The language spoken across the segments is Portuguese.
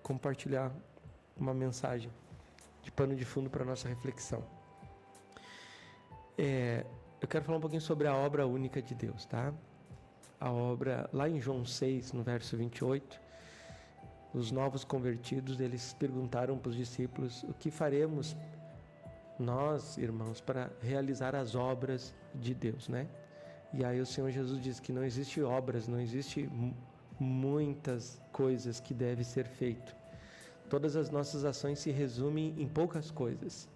compartilhar uma mensagem de pano de fundo para a nossa reflexão. Eu quero falar um pouquinho sobre a obra única de Deus, tá? A obra, lá em João 6, no verso 28, os novos convertidos, eles perguntaram para os discípulos: o que faremos nós, irmãos, para realizar as obras de Deus, né? E aí o Senhor Jesus diz que não existe obras, não existe muitas coisas que devem ser feito. Todas as nossas ações se resumem em poucas coisas.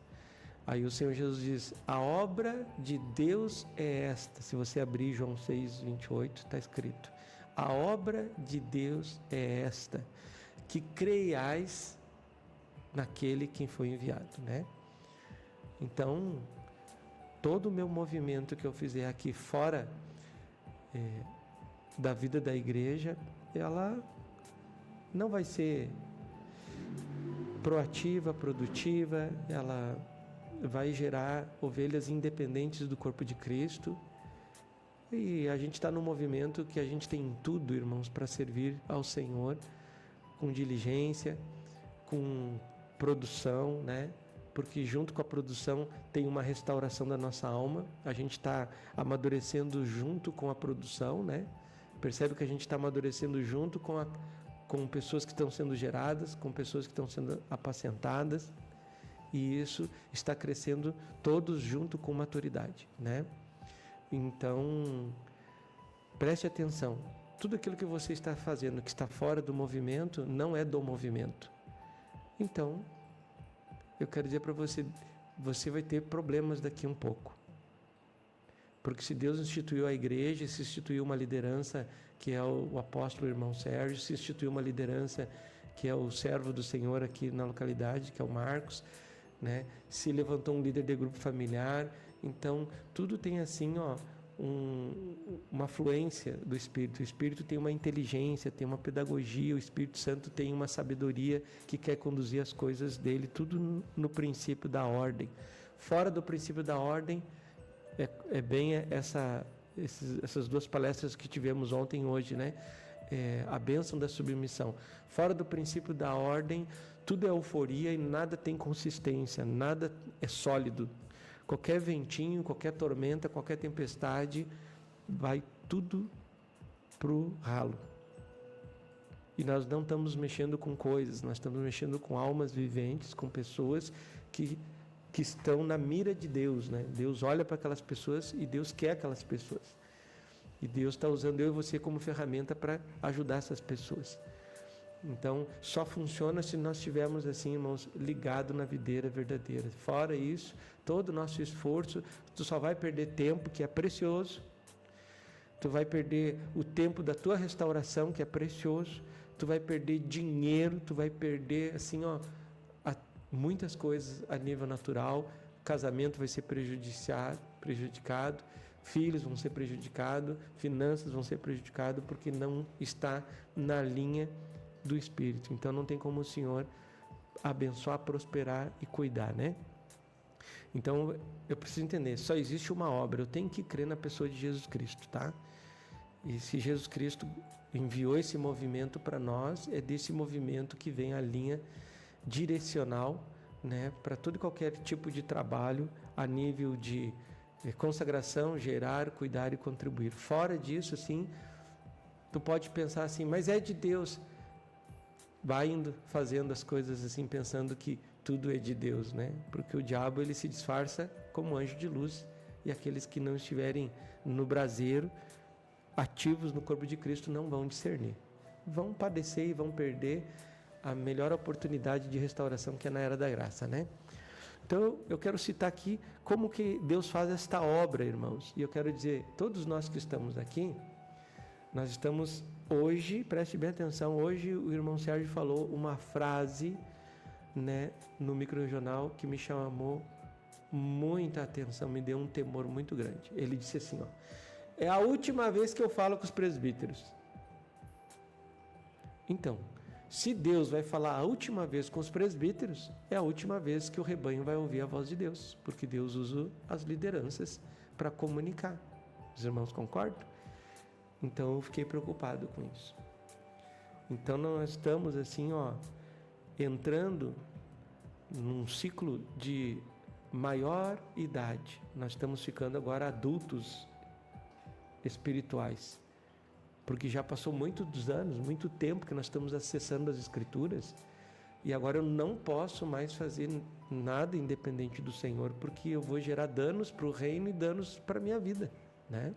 Aí o Senhor Jesus diz: a obra de Deus é esta. Se você abrir João 6, 28, está escrito: a obra de Deus é esta, que creiais naquele quem foi enviado, né? Então, todo o meu movimento que eu fizer aqui fora da vida da igreja, ela não vai ser proativa, produtiva, ela vai gerar ovelhas independentes do corpo de Cristo. E a gente está num movimento que a gente tem tudo, irmãos, para servir ao Senhor com diligência, com produção, né? Porque junto com a produção tem uma restauração da nossa alma. A gente está amadurecendo junto com a produção, né? Percebe que a gente está amadurecendo junto com pessoas que estão sendo geradas, com pessoas que estão sendo apacentadas. E isso está crescendo todos junto com maturidade, né? Então, preste atenção. Tudo aquilo que você está fazendo que está fora do movimento não é do movimento. Então, eu quero dizer para você, você vai ter problemas daqui um pouco. Porque se Deus instituiu a igreja, se instituiu uma liderança que é o apóstolo irmão Sérgio, se instituiu uma liderança que é o servo do Senhor aqui na localidade, que é o Marcos, né? Se levantou um líder de grupo familiar. Então, tudo tem assim, uma fluência do Espírito. O Espírito tem uma inteligência, tem uma pedagogia, o Espírito Santo tem uma sabedoria que quer conduzir as coisas dele, tudo no princípio da ordem. Fora do princípio da ordem, é bem essas duas palestras que tivemos ontem e hoje, né? A bênção da submissão. Fora do princípio da ordem, tudo é euforia e nada tem consistência, nada é sólido. Qualquer ventinho, qualquer tormenta, qualquer tempestade, vai tudo pro ralo. E nós não estamos mexendo com coisas, nós estamos mexendo com almas viventes, com pessoas que estão na mira de Deus, né? Deus olha para aquelas pessoas e Deus quer aquelas pessoas. E Deus está usando eu e você como ferramenta para ajudar essas pessoas. Então, só funciona se nós estivermos assim, irmãos, ligados na videira verdadeira. Fora isso, todo o nosso esforço, tu só vai perder tempo, que é precioso. Tu vai perder o tempo da tua restauração, que é precioso. Tu vai perder dinheiro, tu vai perder, assim, muitas coisas a nível natural. O casamento vai ser prejudicado. Filhos vão ser prejudicados, finanças vão ser prejudicadas, porque não está na linha do Espírito. Então não tem como o Senhor abençoar, prosperar e cuidar, né? Então eu preciso entender, só existe uma obra, eu tenho que crer na pessoa de Jesus Cristo, tá? E se Jesus Cristo enviou esse movimento para nós, é desse movimento que vem a linha direcional, né, para todo e qualquer tipo de trabalho a nível de consagração, gerar, cuidar e contribuir. Fora disso, assim, tu pode pensar assim, mas é de Deus. Vai indo fazendo as coisas assim, pensando que tudo é de Deus, né? Porque o diabo, ele se disfarça como anjo de luz, e aqueles que não estiverem no braseiro, ativos no corpo de Cristo, não vão discernir. Vão padecer e vão perder a melhor oportunidade de restauração, que é na era da graça, né? Então eu quero citar aqui como que Deus faz esta obra, irmãos. E eu quero dizer, todos nós que estamos aqui, nós estamos hoje, preste bem atenção, hoje o irmão Sérgio falou uma frase, né, no microrregional que me chamou muita atenção, me deu um temor muito grande. Ele disse assim, é a última vez que eu falo com os presbíteros. Então, se Deus vai falar a última vez com os presbíteros, é a última vez que o rebanho vai ouvir a voz de Deus, porque Deus usa as lideranças para comunicar. Os irmãos concordam? Então eu fiquei preocupado com isso. Então nós estamos assim, entrando num ciclo de maior idade. Nós estamos ficando agora adultos espirituais, porque já passou muitos anos, muito tempo que nós estamos acessando as Escrituras, e agora eu não posso mais fazer nada independente do Senhor, porque eu vou gerar danos para o reino e danos para a minha vida, né?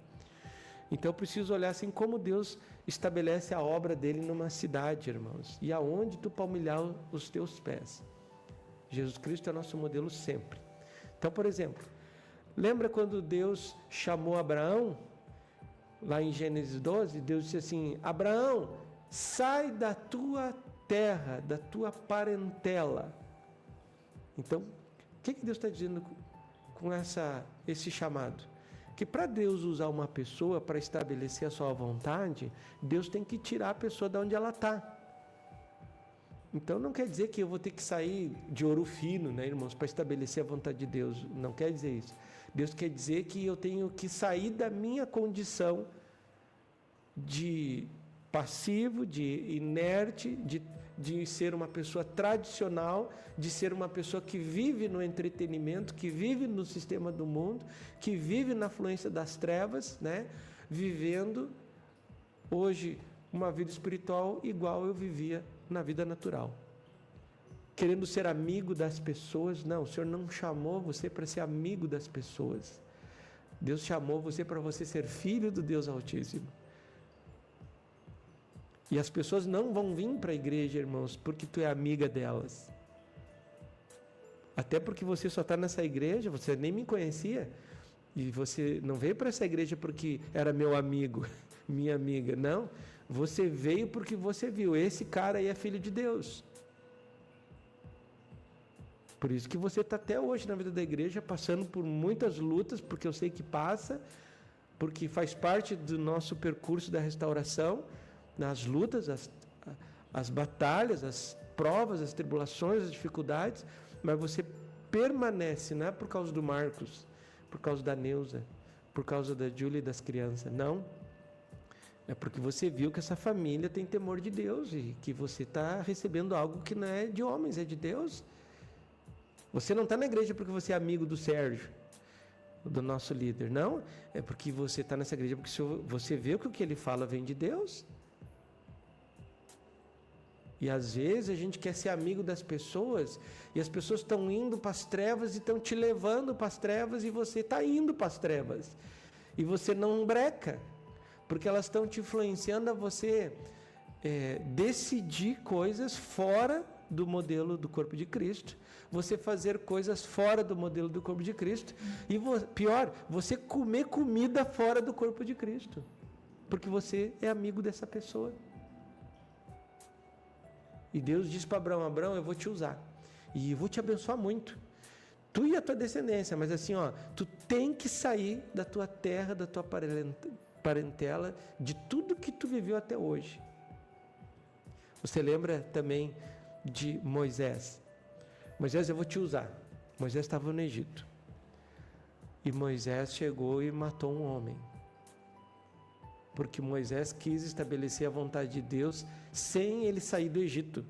Então eu preciso olhar assim como Deus estabelece a obra dele numa cidade, irmãos, e aonde tu palmilhar os teus pés. Jesus Cristo é nosso modelo sempre. Então, por exemplo, lembra quando Deus chamou Abraão, lá em Gênesis 12, Deus disse assim: Abraão, sai da tua terra, da tua parentela. Então, o que Deus está dizendo com esse chamado? Que para Deus usar uma pessoa para estabelecer a sua vontade, Deus tem que tirar a pessoa de onde ela está. Então não quer dizer que eu vou ter que sair de ouro fino, né, irmãos, para estabelecer a vontade de Deus. Não quer dizer isso. Deus quer dizer que eu tenho que sair da minha condição de passivo, de inerte, de ser uma pessoa tradicional, de ser uma pessoa que vive no entretenimento, que vive no sistema do mundo, que vive na fluência das trevas, né? Vivendo hoje uma vida espiritual igual eu vivia na vida natural. Querendo ser amigo das pessoas. Não, o Senhor não chamou você para ser amigo das pessoas. Deus chamou você para você ser filho do Deus Altíssimo. E as pessoas não vão vir para a igreja, irmãos, porque tu é amiga delas. Até porque você só está nessa igreja, você nem me conhecia. E você não veio para essa igreja porque era meu amigo, minha amiga. Não, você veio porque você viu, esse cara aí é filho de Deus. Por isso que você está até hoje na vida da igreja, passando por muitas lutas, porque eu sei que passa, porque faz parte do nosso percurso da restauração, nas lutas, as batalhas, as provas, as tribulações, as dificuldades, mas você permanece, não é por causa do Marcos, por causa da Neuza, por causa da Júlia e das crianças, não. É porque você viu que essa família tem temor de Deus e que você está recebendo algo que não é de homens, é de Deus. Você não está na igreja porque você é amigo do Sérgio, do nosso líder, não. É porque você está nessa igreja porque você vê que o que ele fala vem de Deus. E às vezes a gente quer ser amigo das pessoas e as pessoas estão indo para as trevas e estão te levando para as trevas e você está indo para as trevas. E você não breca, porque elas estão te influenciando a você decidir coisas fora do modelo do corpo de Cristo, você fazer coisas fora do modelo do corpo de Cristo e pior, você comer comida fora do corpo de Cristo, porque você é amigo dessa pessoa. E Deus diz para Abraão: Abraão, eu vou te usar e vou te abençoar muito, tu e a tua descendência, mas assim, tu tem que sair da tua terra, da tua parentela, de tudo que tu viveu até hoje. Você lembra também de Moisés? Moisés, eu vou te usar. Moisés estava no Egito e Moisés chegou e matou um homem, porque Moisés quis estabelecer a vontade de Deus sem ele sair do Egito.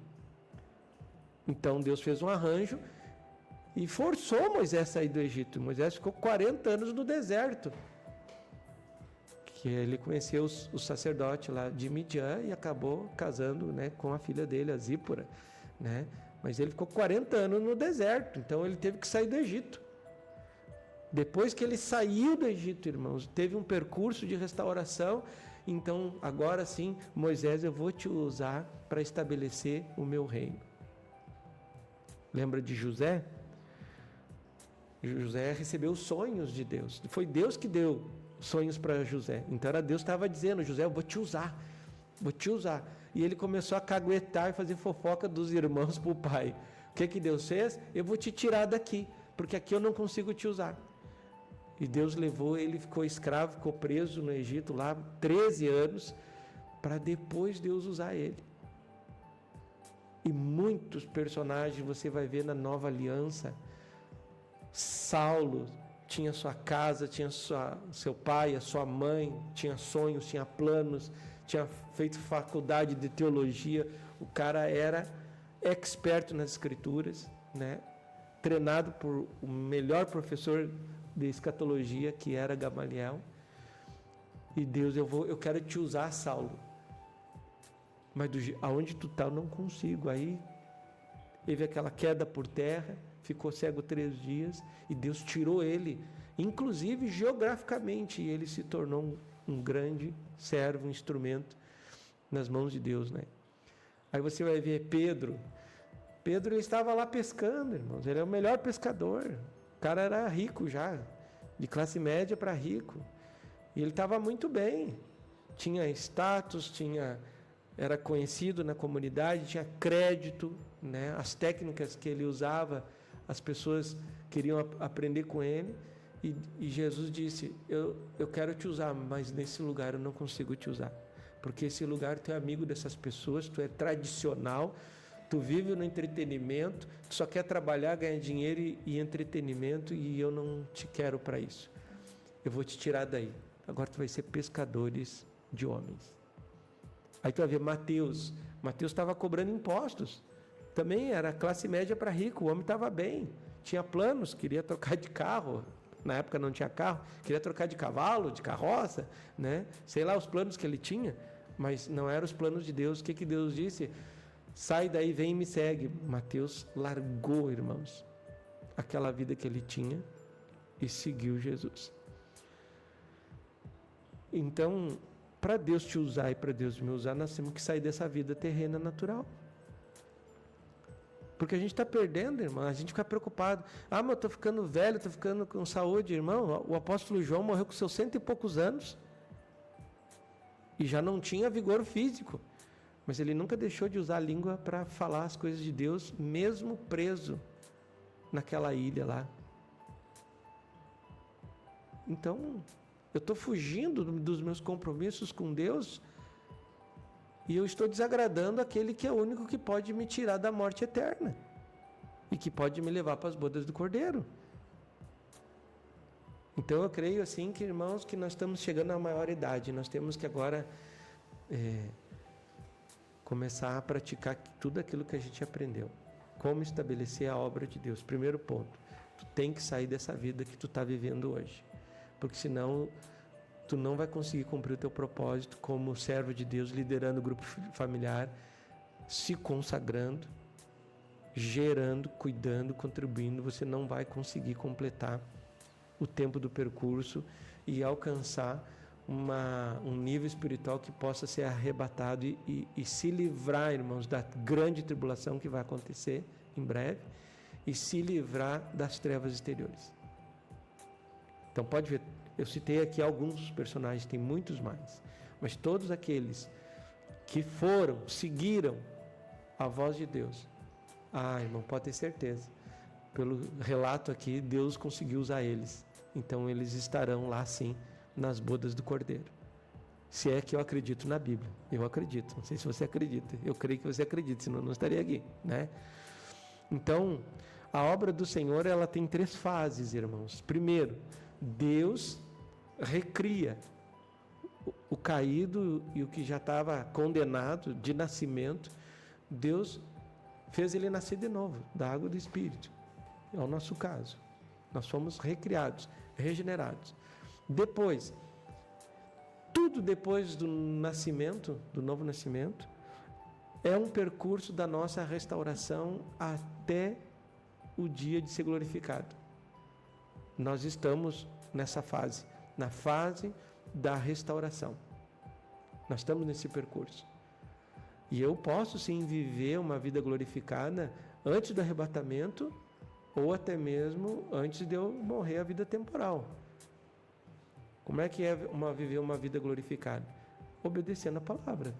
Então Deus fez um arranjo e forçou Moisés a sair do Egito. Moisés ficou 40 anos no deserto, que ele conheceu o sacerdote lá de Midian e acabou casando, né, com a filha dele, a Zípora, né? Mas ele ficou 40 anos no deserto, então ele teve que sair do Egito. Depois que ele saiu do Egito, irmãos, teve um percurso de restauração. Então, agora sim, Moisés, eu vou te usar para estabelecer o meu reino. Lembra de José? José recebeu sonhos de Deus. Foi Deus que deu sonhos para José. Então, era Deus que estava dizendo: José, eu vou te usar. Vou te usar. E ele começou a caguetar e fazer fofoca dos irmãos para o pai. O que Deus fez? Eu vou te tirar daqui, porque aqui eu não consigo te usar. E Deus levou, ele ficou escravo, ficou preso no Egito lá 13 anos, para depois Deus usar ele. E muitos personagens você vai ver na Nova Aliança. Saulo tinha sua casa, tinha seu pai, a sua mãe, tinha sonhos, tinha planos, tinha feito faculdade de teologia. O cara era expert nas escrituras, né? Treinado por o melhor professor de escatologia, que era Gamaliel. E Deus, eu quero te usar, Saulo. Mas aonde tu está eu não consigo. Aí teve aquela queda por terra, ficou cego 3 dias, e Deus tirou ele, inclusive geograficamente, e ele se tornou um grande servo, um instrumento nas mãos de Deus, né? Aí você vai ver Pedro, ele estava lá pescando, irmãos, ele é o melhor pescador, o cara era rico já, de classe média para rico, e ele estava muito bem, tinha status, era conhecido na comunidade, tinha crédito, né? As técnicas que ele usava, as pessoas queriam aprender com ele, e Jesus disse, eu quero te usar, mas nesse lugar eu não consigo te usar, porque esse lugar tu é amigo dessas pessoas, tu é tradicional, tu vive no entretenimento, tu só quer trabalhar, ganhar dinheiro e entretenimento, e eu não te quero para isso. Eu vou te tirar daí. Agora tu vai ser pescadores de homens. Aí tu vai ver Mateus estava cobrando impostos. Também era classe média para rico, o homem estava bem, tinha planos, queria trocar de carro. Na época não tinha carro, queria trocar de cavalo, de carroça, né? Sei lá os planos que ele tinha, mas não eram os planos de Deus. O que Deus disse? Sai daí, vem e me segue. Mateus largou, irmãos, aquela vida que ele tinha e seguiu Jesus. Então, para Deus te usar e para Deus me usar, nós temos que sair dessa vida terrena natural. Porque a gente está perdendo, irmão, a gente fica preocupado. Mas eu estou ficando velho, estou ficando com saúde, irmão. O apóstolo João morreu com seus 100 e poucos anos. E já não tinha vigor físico. Mas ele nunca deixou de usar a língua para falar as coisas de Deus, mesmo preso naquela ilha lá. Então, eu estou fugindo dos meus compromissos com Deus, e eu estou desagradando aquele que é o único que pode me tirar da morte eterna e que pode me levar para as bodas do Cordeiro. Então eu creio assim que, irmãos, que nós estamos chegando à maioridade, nós temos que agora começar a praticar tudo aquilo que a gente aprendeu. Como estabelecer a obra de Deus. Primeiro ponto, tu tem que sair dessa vida que tu está vivendo hoje, porque senão tu não vai conseguir cumprir o teu propósito como servo de Deus, liderando o grupo familiar, se consagrando, gerando, cuidando, contribuindo. Você não vai conseguir completar o tempo do percurso e alcançar um nível espiritual que possa ser arrebatado e se livrar, irmãos, da grande tribulação que vai acontecer em breve e se livrar das trevas exteriores. Então pode ver, eu citei aqui alguns personagens, tem muitos mais, mas todos aqueles que seguiram a voz de Deus, irmão, pode ter certeza, pelo relato aqui, Deus conseguiu usar eles, então eles estarão lá sim, nas bodas do Cordeiro. Se é que eu acredito na Bíblia, eu acredito, não sei se você acredita, eu creio que você acredita, senão eu não estaria aqui, né? Então, a obra do Senhor, ela tem 3 fases, irmãos. Primeiro, Deus recria o caído e o que já estava condenado de nascimento. Deus fez ele nascer de novo, da água do Espírito. É o nosso caso. Nós fomos recriados, regenerados. Depois, tudo depois do nascimento, do novo nascimento, é um percurso da nossa restauração até o dia de ser glorificado. Nós estamos nessa fase, na fase da restauração. Nós estamos nesse percurso. E eu posso sim viver uma vida glorificada antes do arrebatamento ou até mesmo antes de eu morrer a vida temporal. Como é que é viver uma vida glorificada? Obedecendo a palavra.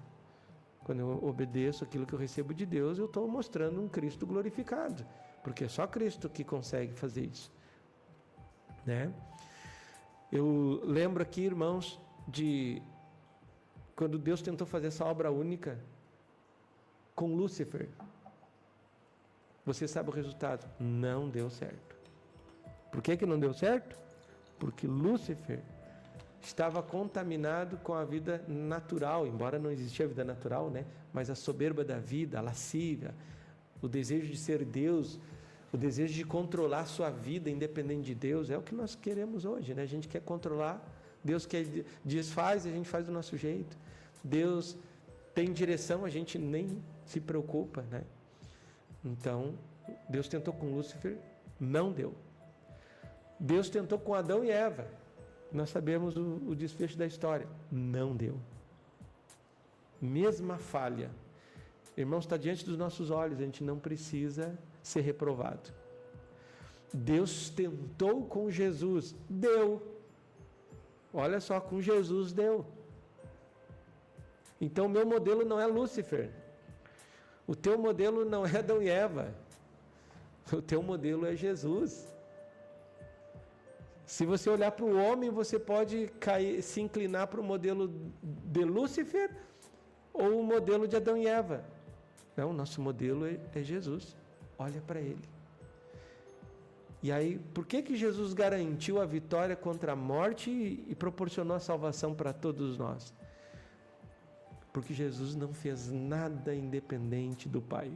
Quando eu obedeço aquilo que eu recebo de Deus, eu estou mostrando um Cristo glorificado, porque é só Cristo que consegue fazer isso, né? Eu lembro aqui, irmãos, de quando Deus tentou fazer essa obra única com Lúcifer. Você sabe o resultado? Não deu certo. Por que não deu certo? Porque Lúcifer estava contaminado com a vida natural, embora não existia a vida natural, né? Mas a soberba da vida, a lascívia, o desejo de ser Deus, o desejo de controlar a sua vida independente de Deus, é o que nós queremos hoje, né? A gente quer controlar, Deus diz faz, a gente faz do nosso jeito. Deus tem direção, a gente nem se preocupa, né? Então, Deus tentou com Lúcifer, não deu. Deus tentou com Adão e Eva, nós sabemos o desfecho da história, não deu. Mesma falha. Irmãos, está diante dos nossos olhos, a gente não precisa ser reprovado. Deus tentou com Jesus, deu. Olha só, com Jesus deu. Então, o meu modelo não é Lúcifer. O teu modelo não é Adão e Eva. O teu modelo é Jesus. Se você olhar para o homem, você pode se inclinar para o modelo de Lúcifer ou o modelo de Adão e Eva. Não, o nosso modelo é Jesus. Olha para ele. E aí, por que Jesus garantiu a vitória contra a morte e proporcionou a salvação para todos nós? Porque Jesus não fez nada independente do Pai.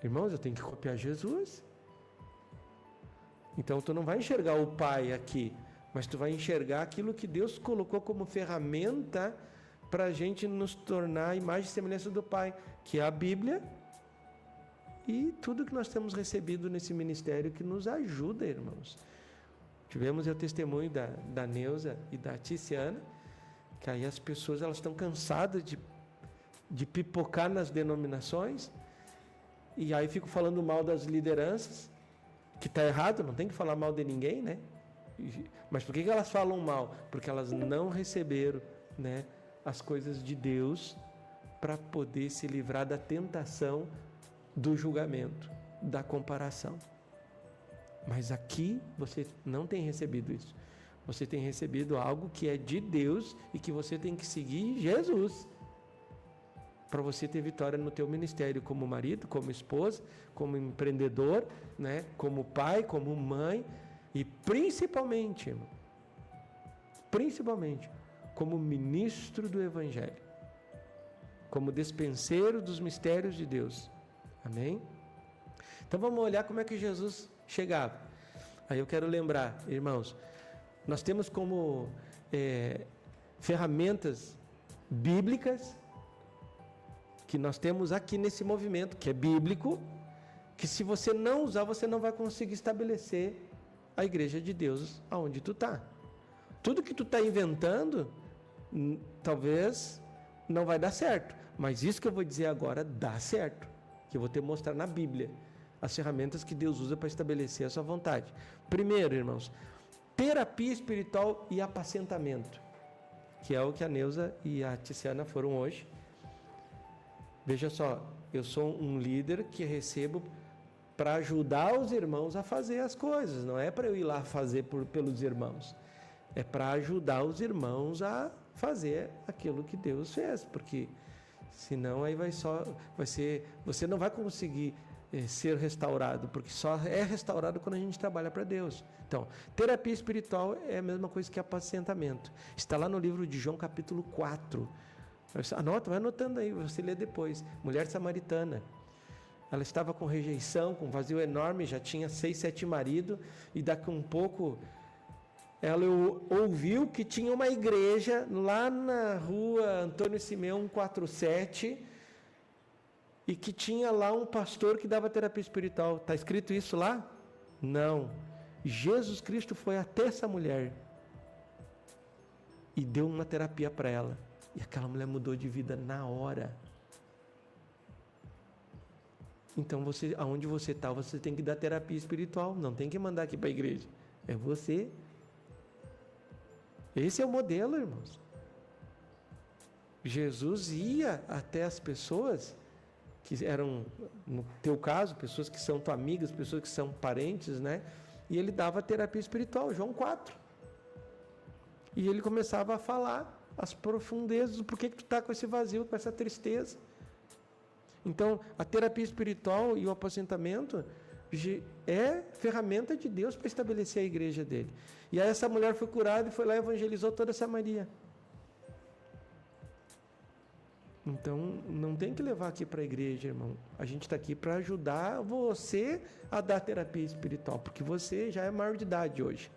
Irmãos, eu tenho que copiar Jesus. Então, tu não vai enxergar o Pai aqui, mas tu vai enxergar aquilo que Deus colocou como ferramenta para a gente nos tornar a imagem e semelhança do Pai, que é a Bíblia e tudo que nós temos recebido nesse ministério que nos ajuda, irmãos. Tivemos o testemunho da Neuza e da Tiziana, que aí as pessoas elas estão cansadas de pipocar nas denominações, e aí ficam falando mal das lideranças, que está errado, não tem que falar mal de ninguém, né? Mas por que elas falam mal? Porque elas não receberam, né, as coisas de Deus para poder se livrar da tentação do julgamento, da comparação. Mas aqui você não tem recebido isso. Você tem recebido algo que é de Deus e que você tem que seguir Jesus para você ter vitória no teu ministério como marido, como esposa, como empreendedor, né? Como pai, como mãe e principalmente, irmão, como ministro do Evangelho, como dispenseiro dos mistérios de Deus. Amém? Então vamos olhar como é que Jesus chegava. Aí eu quero lembrar, irmãos, nós temos como ferramentas bíblicas que nós temos aqui nesse movimento, que é bíblico, que se você não usar, você não vai conseguir estabelecer a igreja de Deus aonde tu está. Tudo que tu está inventando, talvez não vai dar certo, mas isso que eu vou dizer agora dá certo, que eu vou te mostrar na Bíblia, as ferramentas que Deus usa para estabelecer a sua vontade. Primeiro, irmãos, terapia espiritual e apacentamento, que é o que a Neuza e a Tiziana foram hoje. Veja só, eu sou um líder que recebo para ajudar os irmãos a fazer as coisas, não é para eu ir lá fazer pelos irmãos, é para ajudar os irmãos a fazer aquilo que Deus fez, porque senão aí você não vai conseguir ser restaurado, porque só é restaurado quando a gente trabalha para Deus. Então, terapia espiritual é a mesma coisa que apacentamento. Está lá no livro de João capítulo 4. Anota, vai anotando aí, você lê depois. Mulher samaritana. Ela estava com rejeição, com um vazio enorme, já tinha 6, 7 maridos, e daqui um pouco ela ouviu que tinha uma igreja lá na rua Antônio Simeão 147, e que tinha lá um pastor que dava terapia espiritual. Está escrito isso lá? Não. Jesus Cristo foi até essa mulher e deu uma terapia para ela. E aquela mulher mudou de vida na hora. Então, aonde você está, você tem que dar terapia espiritual. Não tem que mandar aqui para a igreja. É você. Esse é o modelo, irmãos. Jesus ia até as pessoas que eram, no teu caso, pessoas que são tuas amigas, pessoas que são parentes, né? E ele dava terapia espiritual, João 4. E ele começava a falar as profundezas do porquê que tu está com esse vazio, com essa tristeza. Então, a terapia espiritual e o apacentamento é ferramenta de Deus para estabelecer a igreja dele. E aí essa mulher foi curada e foi lá e evangelizou toda Samaria. Então, não tem que levar aqui para a igreja, irmão. A gente está aqui para ajudar você a dar terapia espiritual, porque você já é maior de idade hoje.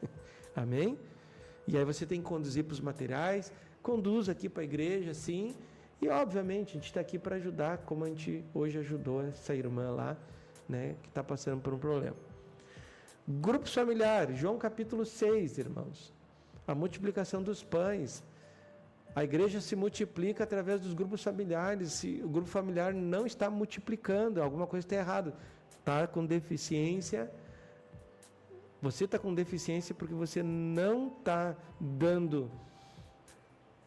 Amém? E aí você tem que conduzir para os materiais, conduz aqui para a igreja, sim. E, obviamente, a gente está aqui para ajudar, como a gente hoje ajudou essa irmã lá, né, que está passando por um problema. Grupos familiares, João capítulo 6, irmãos. A multiplicação dos pães. A igreja se multiplica através dos grupos familiares. Se o grupo familiar não está multiplicando, alguma coisa está errada. Está com deficiência. Você está com deficiência porque você não está dando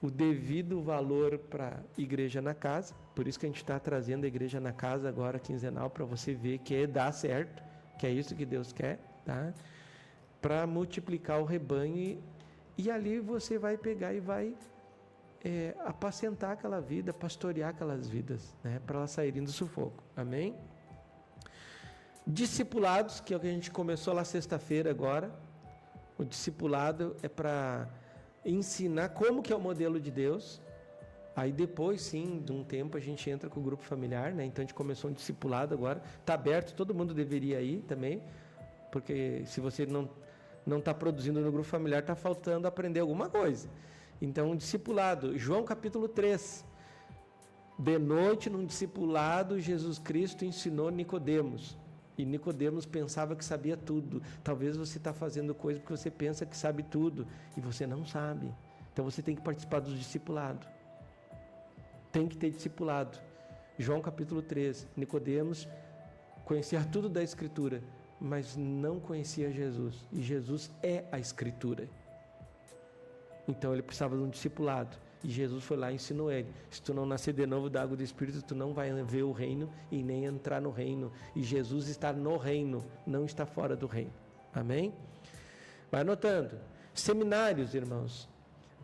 o devido valor para a igreja na casa. Por isso que a gente está trazendo a igreja na casa agora, quinzenal, para você ver que dá certo, que é isso que Deus quer, tá? Para multiplicar o rebanho e ali você vai pegar e vai apacentar aquela vida, pastorear aquelas vidas, né, para elas saírem do sufoco. Amém? Discipulados, que é o que a gente começou lá sexta-feira agora. O discipulado é para ensinar como que é o modelo de Deus. Aí depois, sim, de um tempo a gente entra com o grupo familiar, né? Então a gente começou um discipulado agora. Está aberto, todo mundo deveria ir também, porque se você não está produzindo no grupo familiar, está faltando aprender alguma coisa. Então, um discipulado, João capítulo 3. De noite, num discipulado, Jesus Cristo ensinou Nicodemos. E Nicodemos pensava que sabia tudo. Talvez você está fazendo coisa porque você pensa que sabe tudo e você não sabe. Então você tem que participar do discipulado. Tem que ter discipulado. João capítulo 3. Nicodemos conhecia tudo da Escritura, mas não conhecia Jesus. E Jesus é a Escritura. Então ele precisava de um discipulado. E Jesus foi lá e ensinou ele. Se tu não nascer de novo da água do Espírito, tu não vai ver o reino e nem entrar no reino. E Jesus está no reino, não está fora do reino. Amém? Vai anotando. Seminários, irmãos.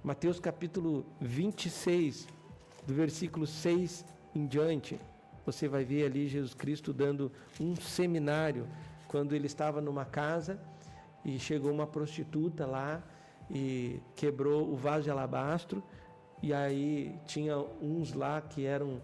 Mateus capítulo 26, do versículo 6 em diante. Você vai ver ali Jesus Cristo dando um seminário. Quando ele estava numa casa e chegou uma prostituta lá e quebrou o vaso de alabastro. E aí tinha uns lá que eram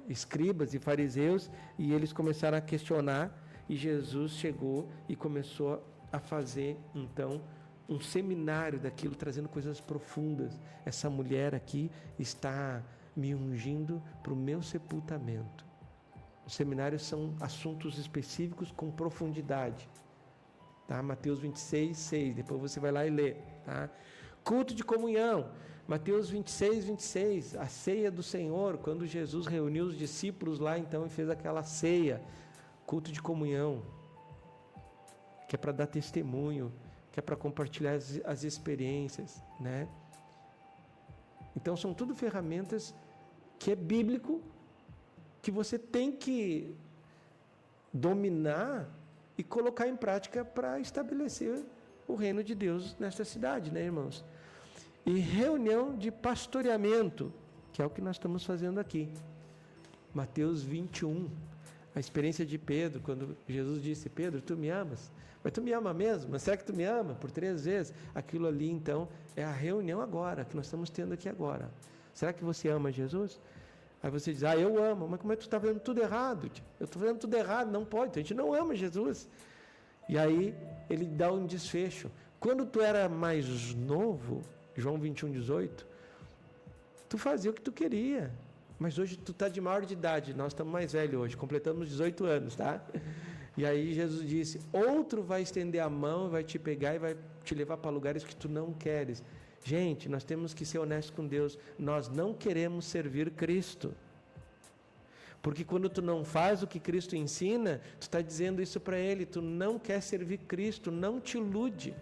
escribas e fariseus e eles começaram a questionar e Jesus chegou e começou a fazer então um seminário daquilo, trazendo coisas profundas. Essa mulher aqui está me ungindo para o meu sepultamento. Os seminários são assuntos específicos com profundidade. Tá? Mateus 26, 6, depois você vai lá e lê. Tá? Culto de comunhão. Mateus 26, 26, a ceia do Senhor, quando Jesus reuniu os discípulos lá, então, e fez aquela ceia, culto de comunhão, que é para dar testemunho, que é para compartilhar as experiências, né? Então, são tudo ferramentas que é bíblico, que você tem que dominar e colocar em prática para estabelecer o reino de Deus nesta cidade, né, irmãos? E reunião de pastoreamento, que é o que nós estamos fazendo aqui. Mateus 21, a experiência de Pedro, quando Jesus disse: Pedro, tu me amas? Mas tu me ama mesmo? Mas será que tu me ama? Por 3 vezes. Aquilo ali, então, é a reunião agora, que nós estamos tendo aqui agora. Será que você ama Jesus? Aí você diz: eu amo. Mas como é que tu está fazendo tudo errado? Eu estou fazendo tudo errado, não pode. Então, a gente não ama Jesus. E aí, ele dá um desfecho. Quando tu era mais novo, João 21, 18, tu fazia o que tu queria, mas hoje tu está de maior de idade, nós estamos mais velhos hoje, completamos 18 anos, tá? E aí Jesus disse: outro vai estender a mão, vai te pegar e vai te levar para lugares que tu não queres. Gente, nós temos que ser honestos com Deus, nós não queremos servir Cristo, porque quando tu não faz o que Cristo ensina, tu está dizendo isso para Ele, tu não quer servir Cristo, não te ilude.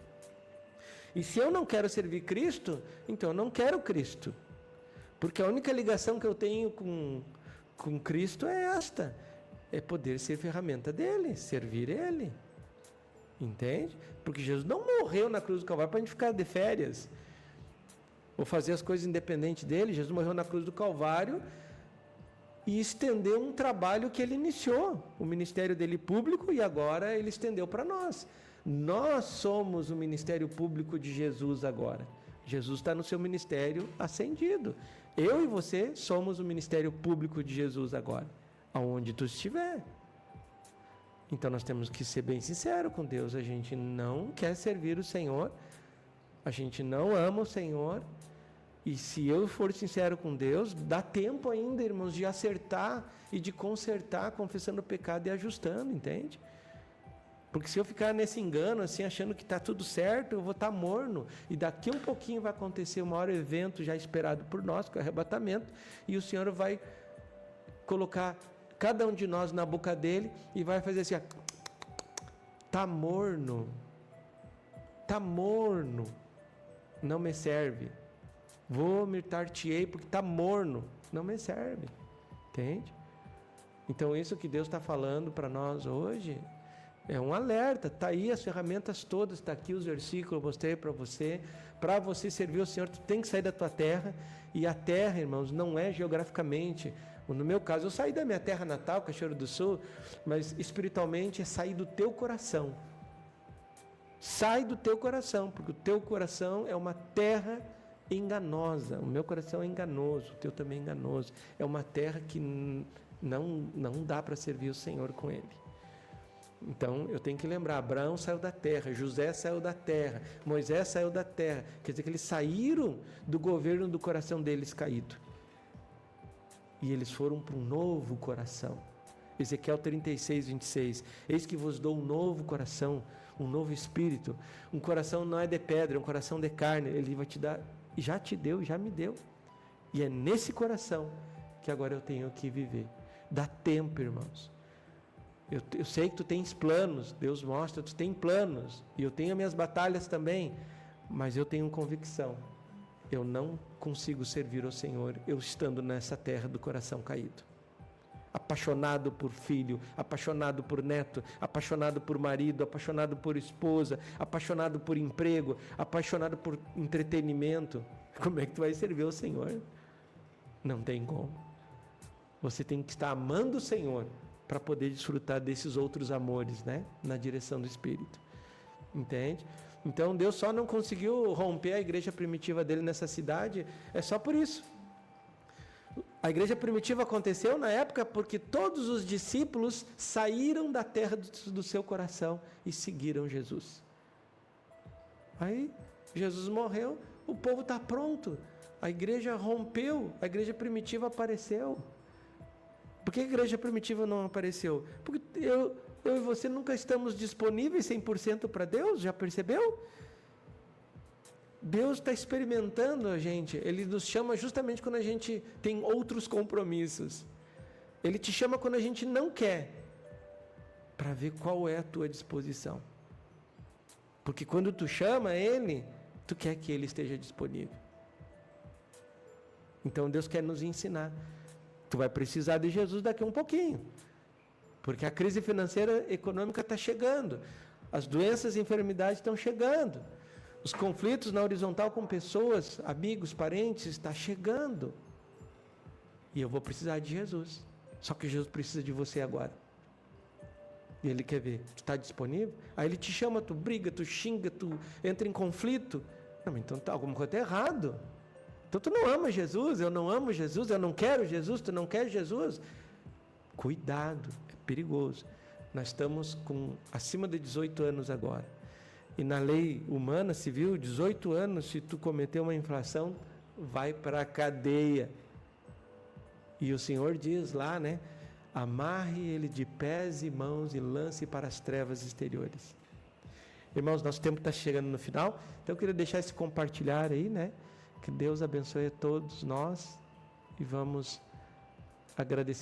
E se eu não quero servir Cristo, então eu não quero Cristo. Porque a única ligação que eu tenho com Cristo é esta. É poder ser ferramenta dEle, servir Ele. Entende? Porque Jesus não morreu na cruz do Calvário para a gente ficar de férias. Ou fazer as coisas independentes dEle. Jesus morreu na cruz do Calvário e estendeu um trabalho que Ele iniciou. O ministério dEle público, e agora Ele estendeu para nós. Nós somos o ministério público de Jesus agora. Jesus está no seu ministério ascendido. Eu e você somos o ministério público de Jesus agora, aonde tu estiver. Então nós temos que ser bem sinceros com Deus. A gente não quer servir o Senhor, a gente não ama o Senhor. E se eu for sincero com Deus, dá tempo ainda, irmãos, de acertar e de consertar, confessando o pecado e ajustando, entende? Porque se eu ficar nesse engano, assim, achando que está tudo certo, eu vou estar morno. E daqui um pouquinho vai acontecer o maior evento já esperado por nós, que é o arrebatamento. E o Senhor vai colocar cada um de nós na boca dele e vai fazer assim, está morno, não me serve. Vomitar-te-ei porque está morno, não me serve. Entende? Então isso que Deus está falando para nós hoje é um alerta. Está aí as ferramentas todas, está aqui os versículos, eu mostrei para você servir o Senhor, tu tem que sair da tua terra. E a terra, irmãos, não é geograficamente. No meu caso, eu saí da minha terra natal, Cachoeiro do Sul, mas espiritualmente é sair do teu coração. Sai do teu coração, porque o teu coração é uma terra enganosa. O meu coração é enganoso, o teu também é enganoso. É uma terra que não dá para servir o Senhor com ele. Então eu tenho que lembrar, Abraão saiu da terra, José saiu da terra, Moisés saiu da terra. Quer dizer que eles saíram do governo do coração deles caído. E eles foram para um novo coração. Ezequiel 36, 26. Eis que vos dou um novo coração, um novo espírito. Um coração não é de pedra, é um coração de carne. Ele vai te dar, já te deu, já me deu. E é nesse coração que agora eu tenho que viver. Dá tempo, irmãos. Eu sei que tu tens planos, Deus mostra, tu tens planos. E eu tenho as minhas batalhas também. Mas eu tenho convicção. Eu não consigo servir ao Senhor eu estando nessa terra do coração caído. Apaixonado por filho, apaixonado por neto, apaixonado por marido, apaixonado por esposa, apaixonado por emprego, apaixonado por entretenimento. Como é que tu vai servir ao Senhor? Não tem como. Você tem que estar amando o Senhor para poder desfrutar desses outros amores, né? Na direção do Espírito. Entende? Então Deus só não conseguiu romper a igreja primitiva dele nessa cidade, é só por isso. A igreja primitiva aconteceu na época porque todos os discípulos saíram da terra do seu coração e seguiram Jesus. Aí Jesus morreu, o povo está pronto, a igreja rompeu, a igreja primitiva apareceu. Por que a igreja primitiva não apareceu? Porque eu e você nunca estamos disponíveis 100% para Deus, já percebeu? Deus está experimentando a gente, Ele nos chama justamente quando a gente tem outros compromissos. Ele te chama quando a gente não quer, para ver qual é a tua disposição. Porque quando tu chama Ele, tu quer que Ele esteja disponível. Então Deus quer nos ensinar. Tu vai precisar de Jesus daqui a um pouquinho. Porque a crise financeira econômica está chegando. As doenças e enfermidades estão chegando. Os conflitos na horizontal com pessoas, amigos, parentes, está chegando. E eu vou precisar de Jesus. Só que Jesus precisa de você agora. E Ele quer ver, tu está disponível? Aí Ele te chama, tu briga, tu xinga, tu entra em conflito. Não, então tá, alguma coisa está errado. Então tu não ama Jesus, eu não amo Jesus, eu não quero Jesus, tu não quer Jesus. Cuidado, é perigoso. Nós estamos com acima de 18 anos agora. E na lei humana, civil, 18 anos, se tu cometer uma infração, vai para a cadeia. E o Senhor diz lá, né? Amarre ele de pés e mãos e lance para as trevas exteriores. Irmãos, nosso tempo está chegando no final, então eu queria deixar esse compartilhar aí, né? Que Deus abençoe a todos nós e vamos agradecer